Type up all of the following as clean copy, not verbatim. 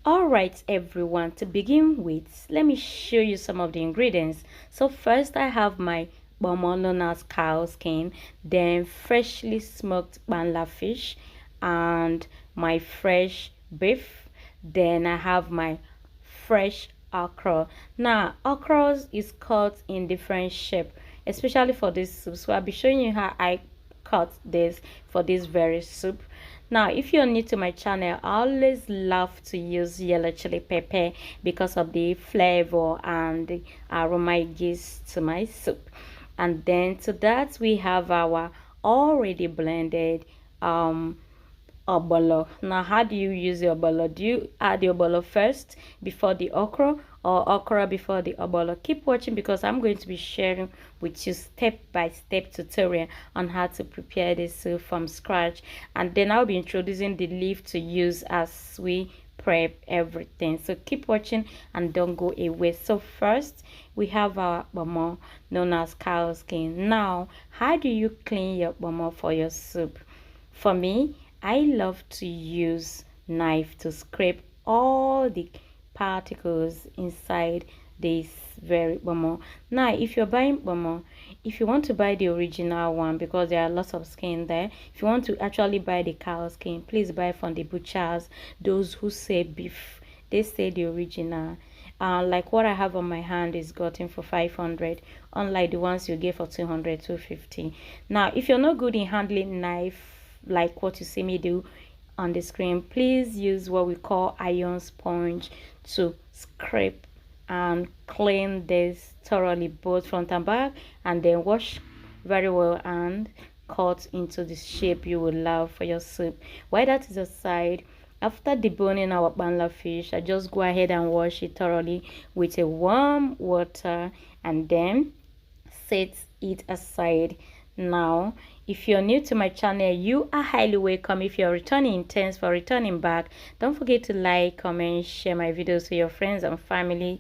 All right, everyone, to begin with, let me show you some of the ingredients. So first I have my kpomo known as cow skin, then freshly smoked banla fish, and my fresh beef. Then I have my fresh okra. Now okra is cut in different shape, especially for this soup, so I'll be showing you how I cut this for this very soup. Now if you're new to my channel, I always love to use yellow chili pepper because of the flavor and the aroma it gives to my soup. And then to that we have our already blended Ogbono. Now how do you use your ogbono? Do you add the ogbono first before the okra, or okra before the ogbono? Keep watching because I'm going to be sharing with you step by step tutorial on how to prepare this soup from scratch, and then I'll be introducing the leaf to use as we prep everything. So keep watching and don't go away. So first we have our kpomo known as cow skin. Now how do you clean your kpomo for your soup? For me, I love to use knife to scrape all the particles inside this very kpomo. Now if you're buying kpomo, if you want to buy the original one, because there are lots of skin there, if you want to actually buy the cow skin, please buy from the butchers, those who say beef, they say the original. Like what I have on my hand is gotten for 500, unlike the ones you get for 200, 250. Now if you're not good in handling knife like what you see me do on the screen, please use what we call iron sponge to scrape and clean this thoroughly, both front and back, and then wash very well and cut into the shape you would love for your soup. While that is aside, after deboning our banla fish, I just go ahead and wash it thoroughly with a warm water and then set it aside. Now if you're new to my channel, you are highly welcome. If you're returning, thanks for returning back. Don't forget to like, comment, share my videos with your friends and family.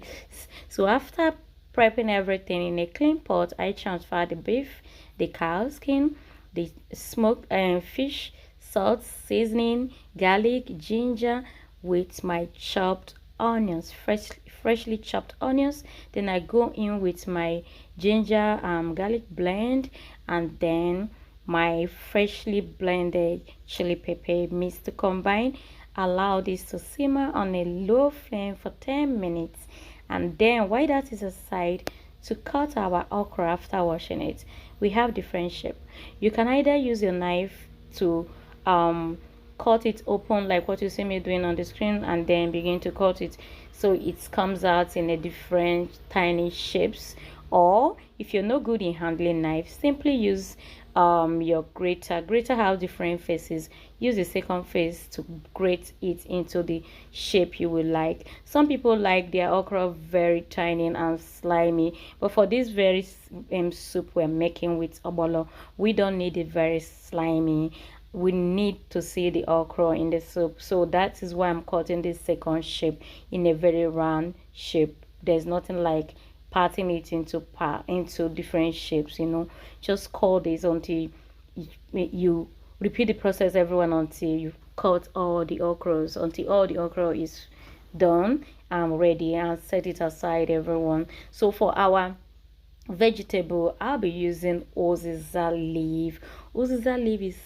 So after prepping everything in a clean pot, I transfer the beef, the cow skin, the smoked fish, salt, seasoning, garlic, ginger, with my chopped onions, freshly chopped onions. Then I go in with my ginger garlic blend, and then my freshly blended chili pepper mixed to combine. Allow this to simmer on a low flame for 10 minutes, and then while that is aside, to cut our okra after washing it, we have different shape. You can either use your knife to cut it open like what you see me doing on the screen, and then begin to cut it so it comes out in a different tiny shapes. Or if you're not good in handling knife, simply use your grater have different faces. Use the second face to grate it into the shape you would like. Some people like their okra very tiny and slimy, but for this very soup we're making with ogbono, we don't need it very slimy. We need to see the okra in the soup, so that is why I'm cutting this second shape in a very round shape. There's nothing like parting it into different shapes, you know. Just cut this until you repeat the process, everyone, until you cut all the okras, until all the okra is done and ready, and set it aside, everyone. So for our vegetable, I'll be using uziza leaf. Uziza leaf is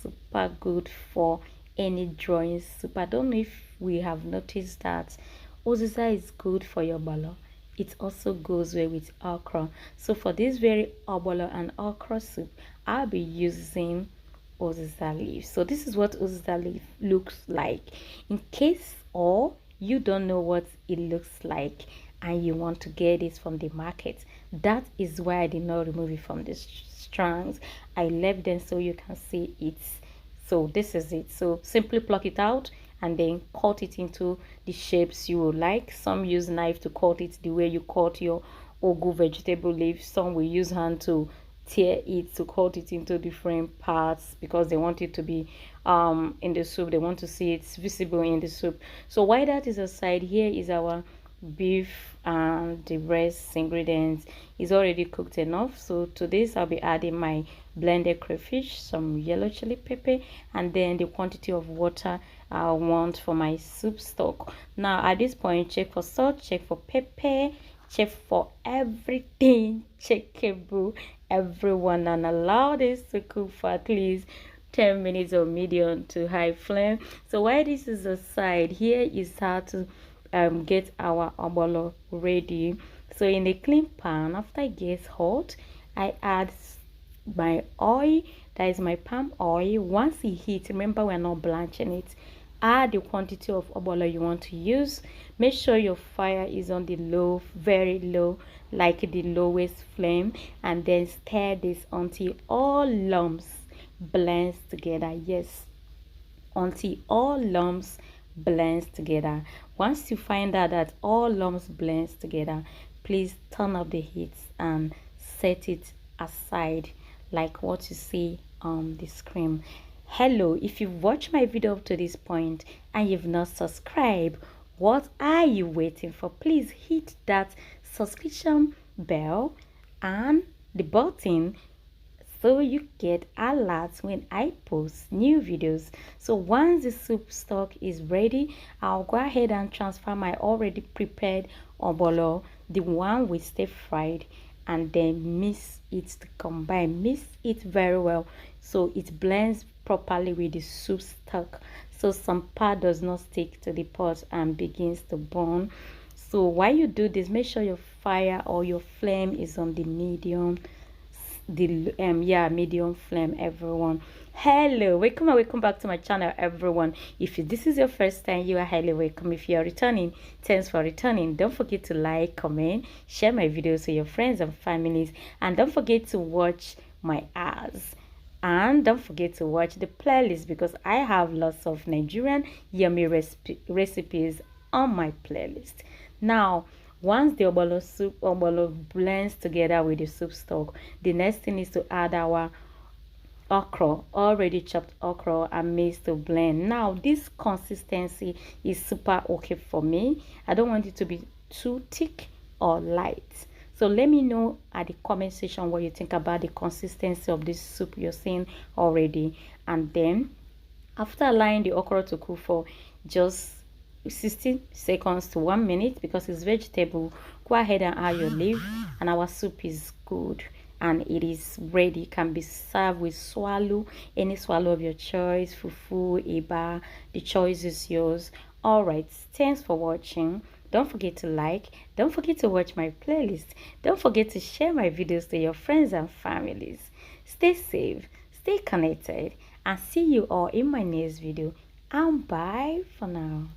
super good for any drawing soup. I don't know if we have noticed that uziza is good for your balo. It also goes well with okra. So for this very ogbono and okra soup, I'll be using uziza leaf. So this is what uziza leaf looks like. In case or you don't know what it looks like and you want to get it from the market, that is why I did not remove it from the strands. I left them so you can see it. So this is it. So simply pluck it out and then cut it into the shapes you would like. Some use knife to cut it the way you cut your ugu vegetable leaf. Some will use hand to tear it, to cut it into different parts because they want it to be in the soup. They want to see it's visible in the soup. So while that is aside, here is our beef, and the rest ingredients is already cooked enough. So to this I'll be adding my blended crayfish, some yellow chili pepper, and then the quantity of water I want for my soup stock. Now at this point, check for salt, check for pepper, check for everything checkable, everyone, and allow this to cook for at least 10 minutes or medium to high flame. So while this is aside, here is how to get our ogbono ready. So in a clean pan, after it gets hot, I add my oil, that is my palm oil. Once it heats, remember we're not blanching it. Add the quantity of ogbono you want to use. Make sure your fire is on the low, very low, like the lowest flame, and then stir this until all lumps blends together. Yes, until all lumps blends together. Once you find out that all lumps blends together, please turn up the heat and set it aside, like what you see on the screen. Hello, if you've watched my video up to this point and you've not subscribed, what are you waiting for? Please hit that subscription bell and the button so you get alerts when I post new videos. So once the soup stock is ready, I'll go ahead and transfer my already prepared ogbono, the one we stay fried, and then mix it to combine. Mix it very well so it blends properly with the soup stock, so some part does not stick to the pot and begins to burn. So while you do this, make sure your fire or your flame is on the medium, medium flame, everyone. Hello, welcome and welcome back to my channel, everyone. If this is your first time, you are highly welcome. If you are returning, thanks for returning. Don't forget to like, comment, share my videos with your friends and families, and don't forget to watch my ads, and don't forget to watch the playlist, because I have lots of Nigerian yummy recipes on my playlist. Now once the ogbono blends together with the soup stock, the next thing is to add our okra, already chopped okra, and mix to blend. Now this consistency is super okay for me. I don't want it to be too thick or light. So let me know at the comment section what you think about the consistency of this soup you're seeing already. And then after allowing the okra to cook for just 60 seconds to 1 minute, because it's vegetable, go ahead and add your leaf, and our soup is good and it is ready. It can be served with swallow, any swallow of your choice, fufu, eba, the choice is yours. All right, thanks for watching. Don't forget to like, don't forget to watch my playlist, don't forget to share my videos to your friends and families. Stay safe, stay connected, and see you all in my next video, and bye for now.